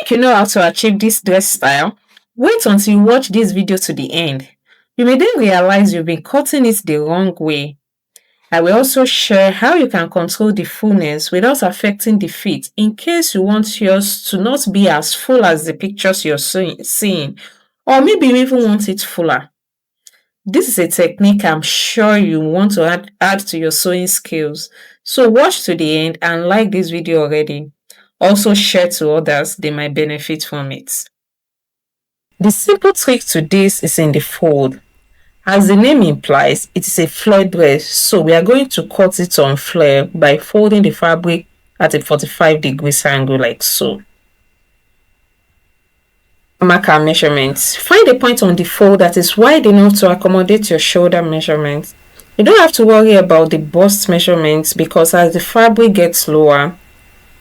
think you know how to achieve this dress style? Wait until you watch this video to the end. You may then realize you've been cutting it the wrong way. I will also share how you can control the fullness without affecting the fit in case you want yours to not be as full as the pictures you're seeing, or maybe you even want it fuller. This is a technique I'm sure you want to add to your sewing skills. So watch to the end and like this video already. Also share to others, they might benefit from it. The simple trick to this is in the fold. As the name implies, it is a flare dress, so we are going to cut it on flare by folding the fabric at a 45 degrees angle like so. Mark our measurements. Find a point on the fold that is wide enough to accommodate your shoulder measurements. You don't have to worry about the bust measurements because as the fabric gets lower,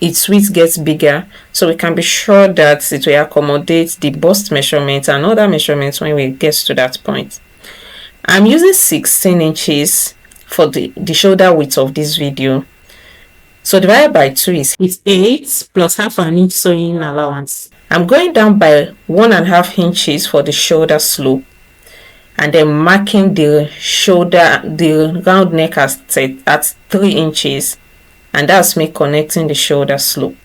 its width gets bigger, so we can be sure that it will accommodate the bust measurements and other measurements when we get to that point. I'm using 16 inches for the shoulder width of this video. So divided by 2 is 8 plus half an inch sewing allowance. I'm going down by 1.5 inches for the shoulder slope and then marking the shoulder, the round neck at 3 inches, and that's me connecting the shoulder slope.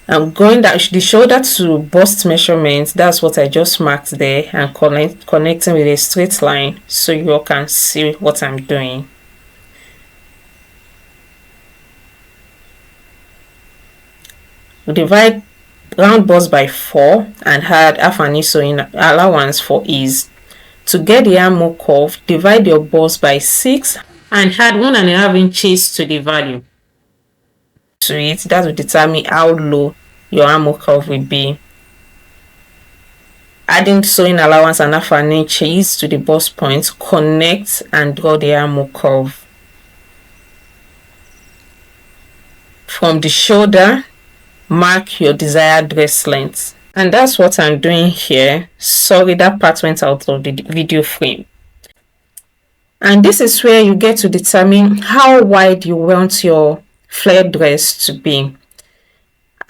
I'm going down the shoulder to bust measurement, that's what I just marked there, and connecting with a straight line so you all can see what I'm doing. Divide round bust by 4 and add half an inch sewing allowance for ease. To get the armhole curve, divide your bust by 6 and add 1.5 inches to the value to it. That will determine how low your armhole curve will be. Adding sewing allowance and half an inch ease to the bust point, connect and draw the armhole curve. From the shoulder, mark your desired dress length, and that's what I'm doing here. Sorry, that part went out of the video frame. And this is where you get to determine how wide you want your flare dress to be.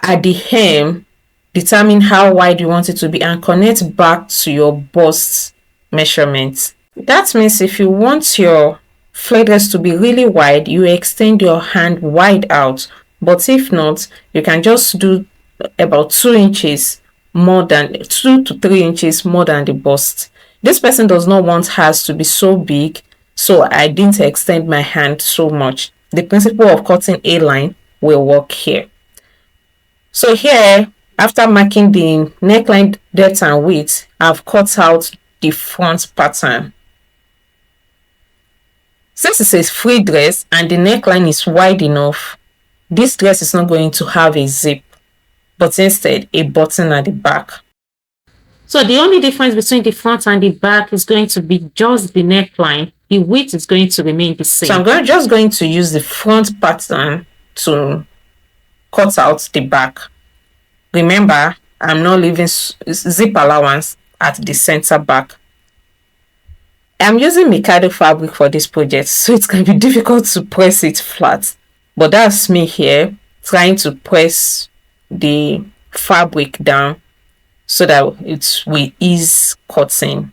At the hem, determine how wide you want it to be and connect back to your bust measurement. That means if you want your flare dress to be really wide, you extend your hand wide out. But if not, you can just do about 2 inches more than 2 to 3 inches more than the bust. This person does not want hers to be so big, so I didn't extend my hand so much. The principle of cutting a line will work here. So here, after marking the neckline depth and width, I've cut out the front pattern. Since it's a free dress and the neckline is wide enough, this dress is not going to have a zip, but instead a button at the back. So the only difference between the front and the back is going to be just the neckline. The width is going to remain the same. So I'm just going to use the front pattern to cut out the back. Remember, I'm not leaving zip allowance at the center back. I'm using Mikado fabric for this project, so it can be difficult to press it flat. But that's me here trying to press the fabric down so that it will ease cutting.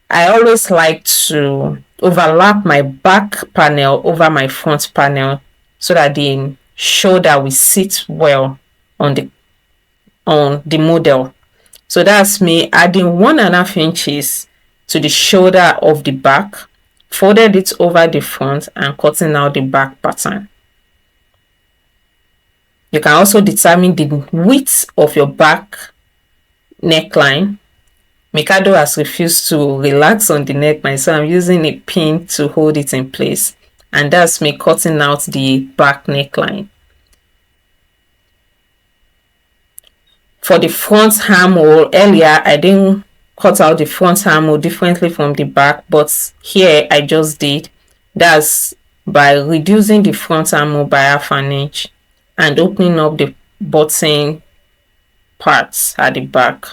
I always like to overlap my back panel over my front panel so that the shoulder will sit well on the model. So that's me adding 1.5 inches to the shoulder of the back, folded it over the front and cutting out the back pattern. You can also determine the width of your back neckline. Mikado has refused to relax on the neckline, so I'm using a pin to hold it in place, and that's me cutting out the back neckline. For the front armhole, earlier I didn't cut out the front armhole differently from the back, but here I just did. That's by reducing the front armhole by half an inch and opening up the button parts at the back.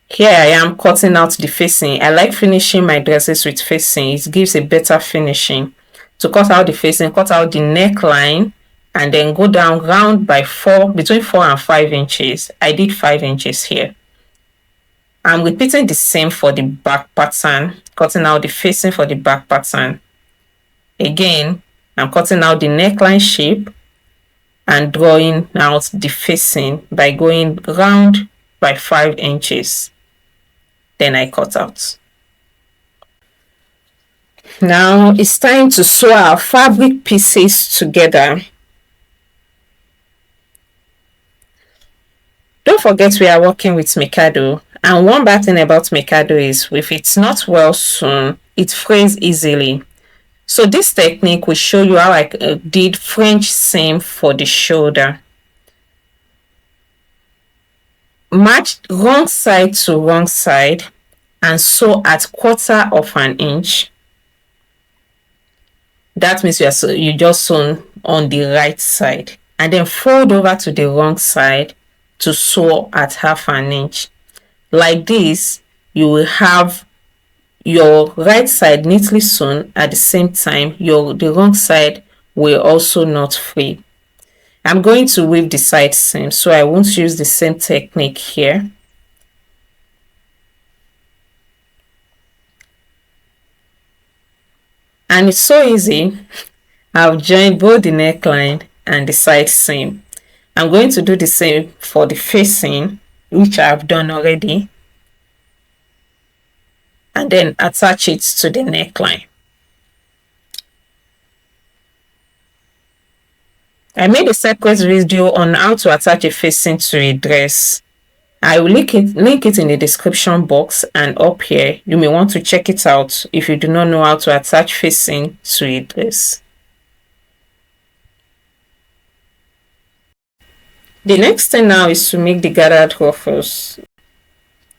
Here I am cutting out the facing. I like finishing my dresses with facing. It gives a better finishing. to cut out the facing, cut out the neckline, and then go down round by between 4 and 5 inches. I did 5 inches here. I'm repeating the same for the back pattern, cutting out the facing for the back pattern. Again, I'm cutting out the neckline shape and drawing out the facing by going round by 5 inches. Then I cut out. Now it's time to sew our fabric pieces together. Don't forget we are working with Mikado, and one bad thing about Mikado is if it's not well sewn, it frays easily. So this technique will show you how I did French seam for the shoulder. Match wrong side to wrong side and sew at 1/4 of an inch. That means you just sewn on the right side, and then fold over to the wrong side to sew at 1/2 an inch. Like this, you will have your right side neatly sewn. At the same time, the wrong side will also not fray. I'm going to weave the side seam, so I won't use the same technique here. And it's so easy. I've joined both the neckline and the side seam. I'm going to do the same for the facing, which I've done already, and then attach it to the neckline. I made a separate video on how to attach a facing to a dress. I will link it in the description box, and up here you may want to check it out if you do not know how to attach facing to a dress. The next thing now is to make the gathered ruffles.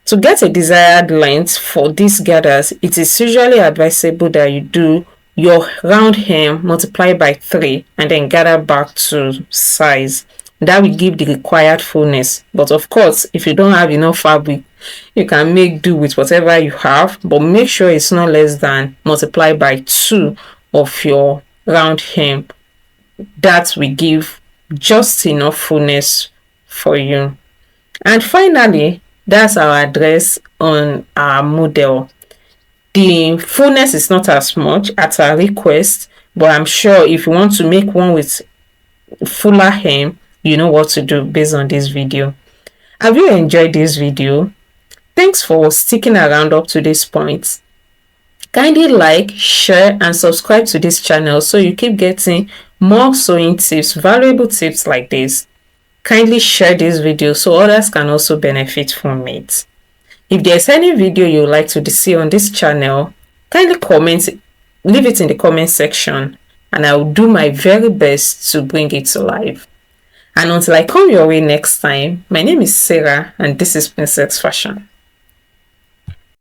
To get a desired length for these gathers, it is usually advisable that you do your round hem multiply by 3 and then gather back to size. That will give the required fullness. But of course, if you don't have enough fabric, you can make do with whatever you have, but make sure it's not less than multiply by 2 of your round hem. That will give just enough fullness for you. And finally, that's our dress on our model. The fullness is not as much at our request, but I'm sure if you want to make one with fuller hem, you know what to do based on this video. Have you enjoyed this video? Thanks for sticking around up to this point. Kindly like, share, and subscribe to this channel so you keep getting more sewing tips, valuable tips like this. Kindly share this video so others can also benefit from it. If there's any video you would like to see on this channel, kindly comment, leave it in the comment section, and I will do my very best to bring it to life. And until I come your way next time, my name is Sarah, and this is Princess Fashion.